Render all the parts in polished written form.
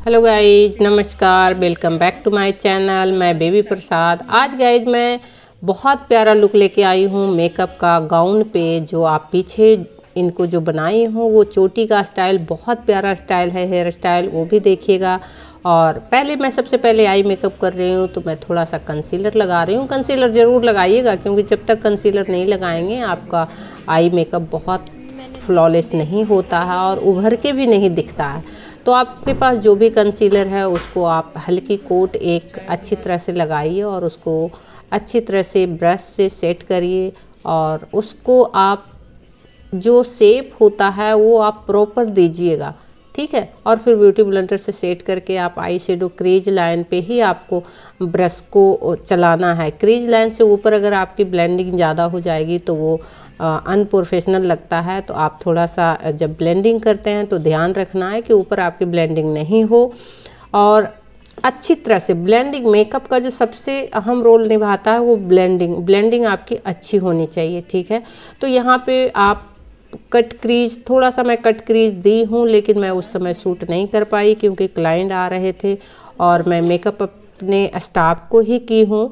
Hello guys, नमस्कार, welcome back to my channel. मैं बेबी प्रसाद। आज गाइज मैं बहुत प्यारा लुक लेके आई हूँ मेकअप का गाउन पे। जो आप पीछे इनको जो बनाई हूँ वो चोटी का स्टाइल बहुत प्यारा स्टाइल है, हेयर स्टाइल, वो भी देखिएगा। और पहले मैं सबसे पहले आई मेकअप कर रही हूँ तो मैं थोड़ा सा कंसीलर लगा रही हूँ। कंसीलर ज़रूर लगाइएगा क्योंकि जब तक कंसीलर नहीं लगाएंगे आपका आई मेकअप बहुत फ्लॉलेस नहीं होता है और उभर के भी नहीं दिखता है। तो आपके पास जो भी कंसीलर है उसको आप हल्की कोट एक अच्छी तरह से लगाइए और उसको अच्छी तरह से ब्रश से सेट करिए और उसको आप जो शेप होता है वो आप प्रॉपर दीजिएगा, ठीक है। और फिर ब्यूटी ब्लेंडर से सेट करके आप आई शेडो क्रीज लाइन पे ही आपको ब्रश को चलाना है। क्रीज लाइन से ऊपर अगर आपकी ब्लेंडिंग ज़्यादा हो जाएगी तो वो अनप्रोफेशनल लगता है। तो आप थोड़ा सा जब ब्लेंडिंग करते हैं तो ध्यान रखना है कि ऊपर आपकी ब्लेंडिंग नहीं हो। और अच्छी तरह से ब्लेंडिंग, मेकअप का जो सबसे अहम रोल निभाता है वो ब्लेंडिंग आपकी अच्छी होनी चाहिए, ठीक है। तो यहाँ पे आप कट क्रीज, थोड़ा सा मैं कट क्रीज दी हूँ लेकिन मैं उस समय शूट नहीं कर पाई क्योंकि क्लाइंट आ रहे थे और मैं मेकअप अपने स्टाफ को ही की हूँ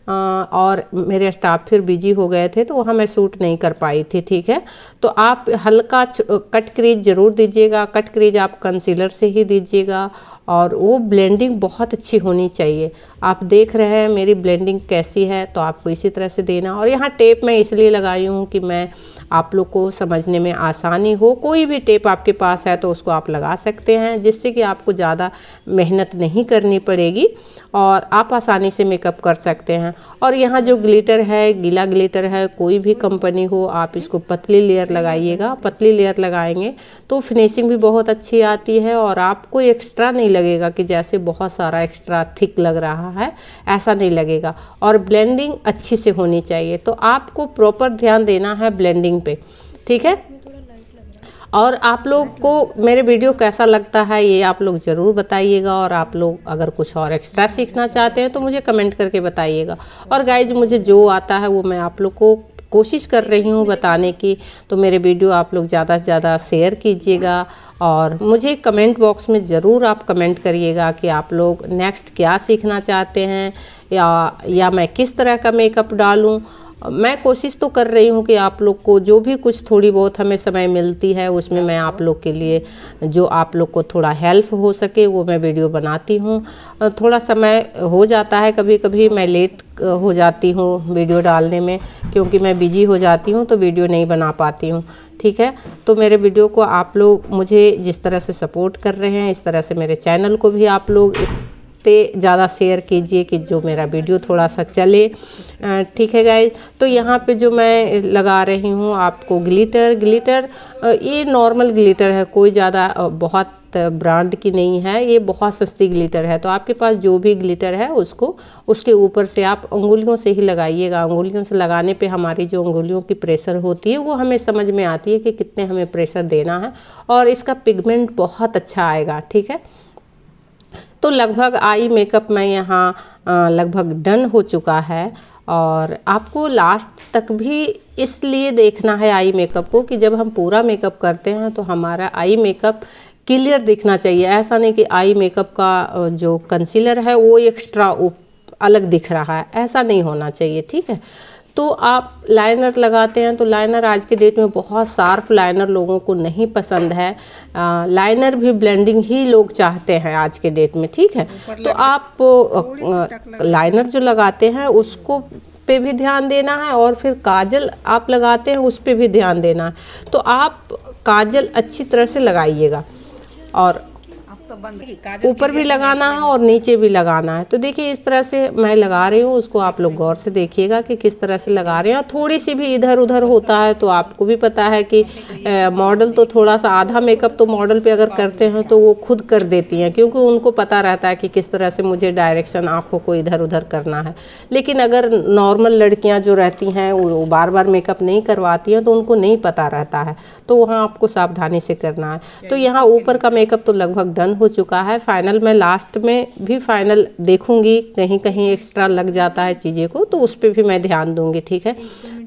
और मेरे स्टाफ फिर बिजी हो गए थे तो वहाँ मैं शूट नहीं कर पाई थी, ठीक है। तो आप हल्का कट क्रीज ज़रूर दीजिएगा। कट क्रीज आप कंसीलर से ही दीजिएगा और वो ब्लेंडिंग बहुत अच्छी होनी चाहिए। आप देख रहे हैं मेरी ब्लेंडिंग कैसी है, तो आपको इसी तरह से देना। और यहाँ टेप मैं इसलिए लगाई हूँ कि मैं आप लोग को समझने में आसानी हो। कोई भी टेप आपके पास है तो उसको आप लगा सकते हैं जिससे कि आपको ज़्यादा मेहनत नहीं करनी पड़ेगी और आप आसानी से मेकअप कर सकते हैं। और यहाँ जो ग्लिटर है, गीला ग्लिटर है, कोई भी कंपनी हो, आप इसको पतली लेयर लगाइएगा। पतली लेयर लगाएंगे तो फिनिशिंग भी बहुत अच्छी आती है और आपको एक्स्ट्रा नहीं लगेगा कि जैसे बहुत सारा एक्स्ट्रा थिक लग रहा है, ऐसा नहीं लगेगा। और ब्लेंडिंग अच्छी से होनी चाहिए, तो आपको प्रॉपर ध्यान देना है ब्लेंडिंग पे, ठीक है। और आप लोग को मेरे वीडियो कैसा लगता है ये आप लोग ज़रूर बताइएगा। और आप लोग अगर कुछ और एक्स्ट्रा सीखना चाहते हैं तो मुझे कमेंट करके बताइएगा। और गाइज मुझे जो आता है वो मैं आप लोग को कोशिश कर रही हूँ बताने की। तो मेरे वीडियो आप लोग ज़्यादा से ज़्यादा शेयर कीजिएगा और मुझे कमेंट बॉक्स में ज़रूर आप कमेंट करिएगा कि आप लोग नेक्स्ट क्या सीखना चाहते हैं या मैं किस तरह का मेकअप डालूँ। मैं कोशिश तो कर रही हूँ कि आप लोग को जो भी कुछ थोड़ी बहुत हमें समय मिलती है उसमें मैं आप लोग के लिए जो आप लोग को थोड़ा हेल्प हो सके वो मैं वीडियो बनाती हूँ। थोड़ा समय हो जाता है, कभी कभी मैं लेट हो जाती हूँ वीडियो डालने में क्योंकि मैं बिजी हो जाती हूँ तो वीडियो नहीं बना पाती हूँ, ठीक है। तो मेरे वीडियो को आप लोग मुझे जिस तरह से सपोर्ट कर रहे हैं इस तरह से मेरे चैनल को भी आप लोग ज़्यादा शेयर कीजिए कि जो मेरा वीडियो थोड़ा सा चले, ठीक है गाइज। तो यहाँ पे जो मैं लगा रही हूँ आपको ग्लिटर ये नॉर्मल ग्लिटर है, कोई ज़्यादा बहुत ब्रांड की नहीं है, ये बहुत सस्ती ग्लिटर है। तो आपके पास जो भी ग्लिटर है उसको उसके ऊपर से आप उंगलियों से ही लगाइएगा। उंगलियों से लगाने पे हमारी जो उंगलियों की प्रेशर होती है वो हमें समझ में आती है कि कितने हमें प्रेशर देना है और इसका पिगमेंट बहुत अच्छा आएगा, ठीक है। तो लगभग आई मेकअप में यहाँ लगभग डन हो चुका है और आपको लास्ट तक भी इसलिए देखना है आई मेकअप को कि जब हम पूरा मेकअप करते हैं तो हमारा आई मेकअप क्लियर दिखना चाहिए। ऐसा नहीं कि आई मेकअप का जो कंसीलर है वो एक्स्ट्रा अलग दिख रहा है, ऐसा नहीं होना चाहिए, ठीक है। तो आप लाइनर लगाते हैं तो लाइनर आज के डेट में बहुत शार्प लाइनर लोगों को नहीं पसंद है। लाइनर भी ब्लेंडिंग ही लोग चाहते हैं आज के डेट में, ठीक है। तो आप लाइनर जो लगाते हैं उसको पे भी ध्यान देना है और फिर काजल आप लगाते हैं उस पे भी ध्यान देना है। तो आप काजल अच्छी तरह से लगाइएगा और ऊपर भी लगाना है और नीचे भी लगाना है। तो देखिए इस तरह से मैं लगा रही हूँ, उसको आप लोग गौर से देखिएगा कि किस तरह से लगा रहे हैं। थोड़ी सी भी इधर उधर होता है तो आपको भी पता है कि मॉडल तो थोड़ा सा आधा मेकअप तो मॉडल पे अगर करते हैं तो वो खुद कर देती हैं क्योंकि उनको पता रहता है कि किस तरह से मुझे डायरेक्शन आँखों को इधर उधर करना है। लेकिन अगर नॉर्मल लड़कियाँ जो रहती हैं वो बार बार मेकअप नहीं करवाती हैं तो उनको नहीं पता रहता है, तो वहाँ आपको सावधानी से करना है। तो यहाँ ऊपर का मेकअप तो लगभग डन हो चुका है। फाइनल मैं लास्ट में भी फाइनल देखूंगी, कहीं कहीं एक्स्ट्रा लग जाता है चीज़ें को तो उस पर भी मैं ध्यान दूंगी, ठीक है।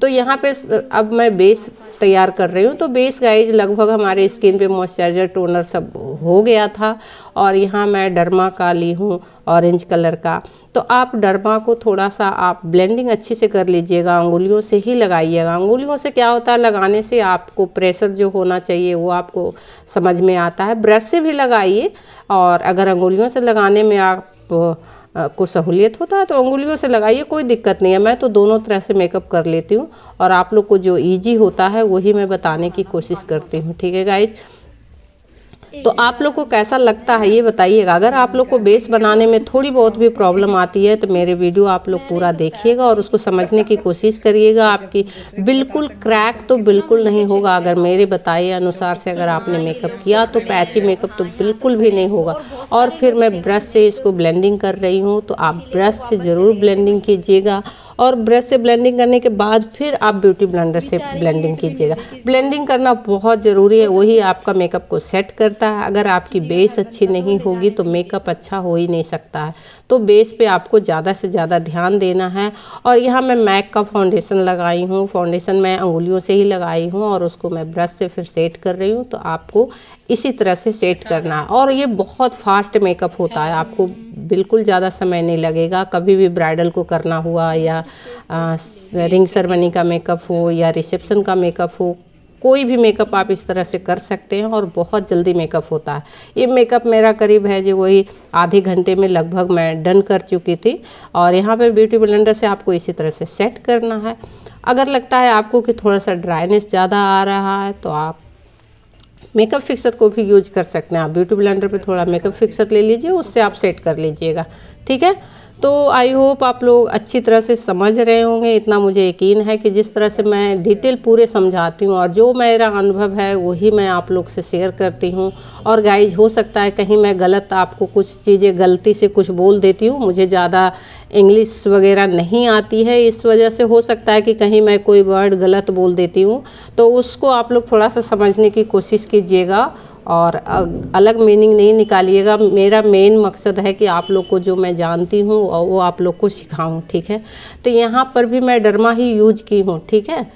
तो यहाँ पे अब मैं बेस तैयार कर रही हूँ। तो बेस गाइज लगभग हमारे स्किन पे मॉइस्चराइजर, टोनर सब हो गया था। और यहाँ मैं डर्मा का ली हूँ ऑरेंज कलर का। तो आप डर्मा को थोड़ा सा आप ब्लेंडिंग अच्छी से कर लीजिएगा, अंगुलियों से ही लगाइएगा। अंगुलियों से क्या होता है, लगाने से आपको प्रेशर जो होना चाहिए वो आपको समझ में आता है। ब्रश से भी लगाइए, और अगर अंगुलियों से लगाने में आप को सहूलियत होता है तो अंगुलियों से लगाइए, कोई दिक्कत नहीं है। मैं तो दोनों तरह से मेकअप कर लेती हूँ, और आप लोग को जो इजी होता है वही मैं बताने की कोशिश करती हूँ। ठीक है गाइज, तो आप लोग को कैसा लगता है ये बताइएगा। अगर आप लोग को बेस बनाने में थोड़ी बहुत भी प्रॉब्लम आती है तो मेरे वीडियो आप लोग पूरा देखिएगा और उसको समझने की कोशिश करिएगा। आपकी बिल्कुल क्रैक तो बिल्कुल नहीं होगा। अगर मेरे बताए अनुसार से अगर आपने मेकअप किया तो पैची मेकअप तो बिल्कुल भी नहीं होगा। और फिर मैं ब्रश से इसको ब्लेंडिंग कर रही हूँ, तो आप ब्रश से ज़रूर ब्लेंडिंग कीजिएगा। और ब्रश से ब्लेंडिंग करने के बाद फिर आप ब्यूटी ब्लेंडर से ब्लेंडिंग कीजिएगा। ब्लेंडिंग करना बहुत ज़रूरी है, वही आपका मेकअप को सेट करता है। अगर आपकी बेस अच्छी नहीं होगी तो मेकअप अच्छा हो ही नहीं सकता है। तो बेस पे आपको ज़्यादा से ज़्यादा ध्यान देना है। और यहाँ मैं मैक का फाउंडेशन लगाई हूँ। फाउंडेशन मैं अंगुलियों से ही लगाई हूँ और उसको मैं ब्रश से फिर सेट कर रही हूँ। तो आपको इसी तरह से सेट करना है। और ये बहुत फास्ट मेकअप होता है, आपको बिल्कुल ज़्यादा समय नहीं लगेगा। कभी भी ब्राइडल को करना हुआ, या रिंग सेरेमनी का मेकअप हो, या रिसेप्शन का मेकअप हो, कोई भी मेकअप आप इस तरह से कर सकते हैं और बहुत जल्दी मेकअप होता है। ये मेकअप मेरा करीब है जो वही आधे घंटे में लगभग मैं डन कर चुकी थी। और यहाँ पर ब्यूटी ब्लेंडर से आपको इसी तरह से सेट करना है। अगर लगता है आपको कि थोड़ा सा ड्राइनेस ज़्यादा आ रहा है तो आप मेकअप फिक्सर को भी यूज कर सकते हैं। आप ब्यूटी ब्लेंडर पे थोड़ा मेकअप फिक्सर ले लीजिए, उससे आप सेट कर लीजिएगा। ठीक है, तो आई होप आप लोग अच्छी तरह से समझ रहे होंगे। इतना मुझे यकीन है कि जिस तरह से मैं डिटेल पूरे समझाती हूँ और जो मेरा अनुभव है वही मैं आप लोग से शेयर करती हूँ। और गाइज हो सकता है कहीं मैं गलत आपको कुछ चीज़ें गलती से कुछ बोल देती हूँ, मुझे ज़्यादा इंग्लिश वगैरह नहीं आती है, इस वजह से हो सकता है कि कहीं मैं कोई वर्ड गलत बोल देती हूँ। तो उसको आप लोग थोड़ा सा समझने की कोशिश कीजिएगा और अलग मीनिंग नहीं निकालिएगा। मेरा मेन मकसद है कि आप लोग को जो मैं जानती हूँ और वो आप लोग को सिखाऊं। ठीक है, तो यहाँ पर भी मैं डर्मा ही यूज की हूँ। ठीक है,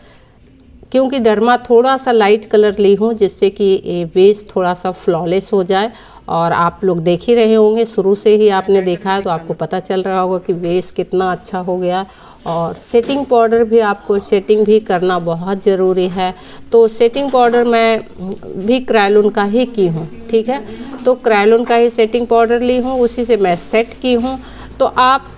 क्योंकि डर्मा थोड़ा सा लाइट कलर ली हूँ जिससे कि ये बेस थोड़ा सा फ्लॉलेस हो जाए। और आप लोग देख ही रहे होंगे, शुरू से ही आपने देखा है तो आपको पता चल रहा होगा कि बेस कितना अच्छा हो गया। और सेटिंग पाउडर भी आपको सेटिंग भी करना बहुत ज़रूरी है। तो सेटिंग पाउडर मैं भी क्रायोलन का ही की हूँ। ठीक है, तो क्रायोलन का ही सेटिंग पाउडर ली हूँ, उसी से मैं सेट की हूँ। तो आप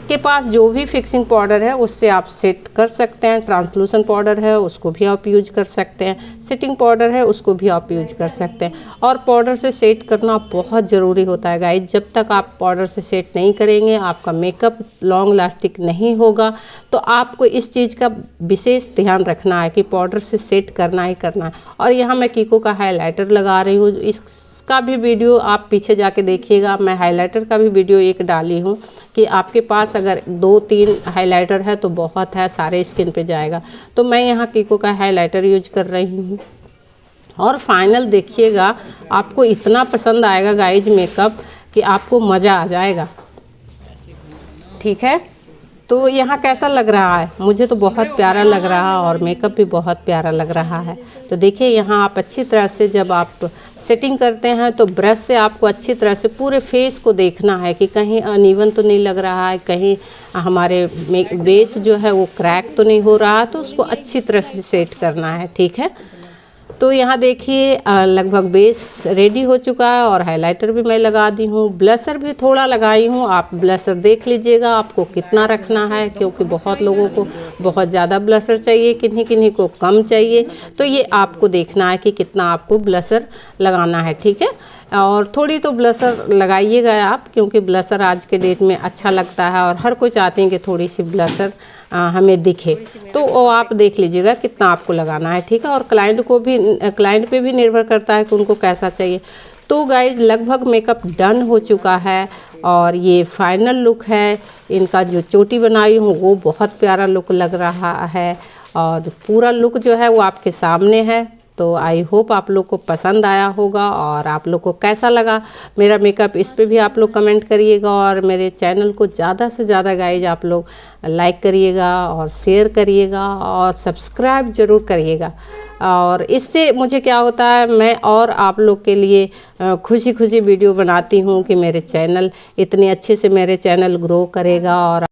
के पास जो भी फिक्सिंग पाउडर है उससे आप सेट कर सकते हैं। ट्रांसलूसेंट पाउडर है उसको भी आप यूज कर सकते हैं, सेटिंग पाउडर है उसको भी आप यूज कर सकते हैं। और पाउडर से सेट करना बहुत ज़रूरी होता है गाइज। जब तक आप पाउडर से सेट नहीं करेंगे आपका मेकअप लॉन्ग लास्टिंग नहीं होगा। तो आपको इस चीज़ का विशेष ध्यान रखना है कि पाउडर से सेट करना ही करना है। और यहाँ मैं कीको का हाईलाइटर लगा रही हूँ, इसका भी वीडियो आप पीछे जाके देखिएगा। मैं हाइलाइटर का भी वीडियो एक डाली हूँ कि आपके पास अगर 2-3 हाइलाइटर है तो बहुत है, सारे स्किन पे जाएगा। तो मैं यहाँ कीको का हाइलाइटर यूज कर रही हूँ। और फाइनल देखिएगा, आपको इतना पसंद आएगा गाइज मेकअप कि आपको मज़ा आ जाएगा। ठीक है, तो यहाँ कैसा लग रहा है? मुझे तो बहुत प्यारा लग रहा है और मेकअप भी बहुत प्यारा लग रहा है। तो देखिए यहाँ आप अच्छी तरह से जब आप सेटिंग करते हैं तो ब्रश से आपको अच्छी तरह से पूरे फेस को देखना है कि कहीं अनइवन तो नहीं लग रहा है, कहीं हमारे बेस जो है वो क्रैक तो नहीं हो रहा, तो उसको अच्छी तरह से सेट करना है। ठीक है, तो यहाँ देखिए लगभग बेस रेडी हो चुका है और हाइलाइटर भी मैं लगा दी हूँ। ब्लशर भी थोड़ा लगाई हूँ, आप ब्लशर देख लीजिएगा आपको कितना रखना है, क्योंकि बहुत लोगों को बहुत ज़्यादा ब्लशर चाहिए, किन्हीं किन्हीं को कम चाहिए। तो ये आपको देखना है कि कितना आपको ब्लशर लगाना है। ठीक है, और थोड़ी तो ब्लशर लगाइएगा आप, क्योंकि ब्लशर आज के डेट में अच्छा लगता है और हर कोई चाहते हैं कि थोड़ी सी ब्लशर हमें दिखे। तो वो आप देख लीजिएगा कितना आपको लगाना है। ठीक है, और क्लाइंट पे भी निर्भर करता है कि उनको कैसा चाहिए। तो गाइज लगभग मेकअप डन हो चुका है और ये फाइनल लुक है। इनका जो चोटी बनाई हूँ वो बहुत प्यारा लुक लग रहा है और पूरा लुक जो है वो आपके सामने है। तो आई होप आप लोग को पसंद आया होगा। और आप लोग को कैसा लगा मेरा मेकअप, इस पे भी आप लोग कमेंट करिएगा। और मेरे चैनल को ज़्यादा से ज़्यादा गाइज आप लोग लाइक करिएगा और शेयर करिएगा और सब्सक्राइब ज़रूर करिएगा। और इससे मुझे क्या होता है, मैं और आप लोग के लिए खुशी खुशी वीडियो बनाती हूँ कि मेरे चैनल इतने अच्छे से मेरे चैनल ग्रो करेगा और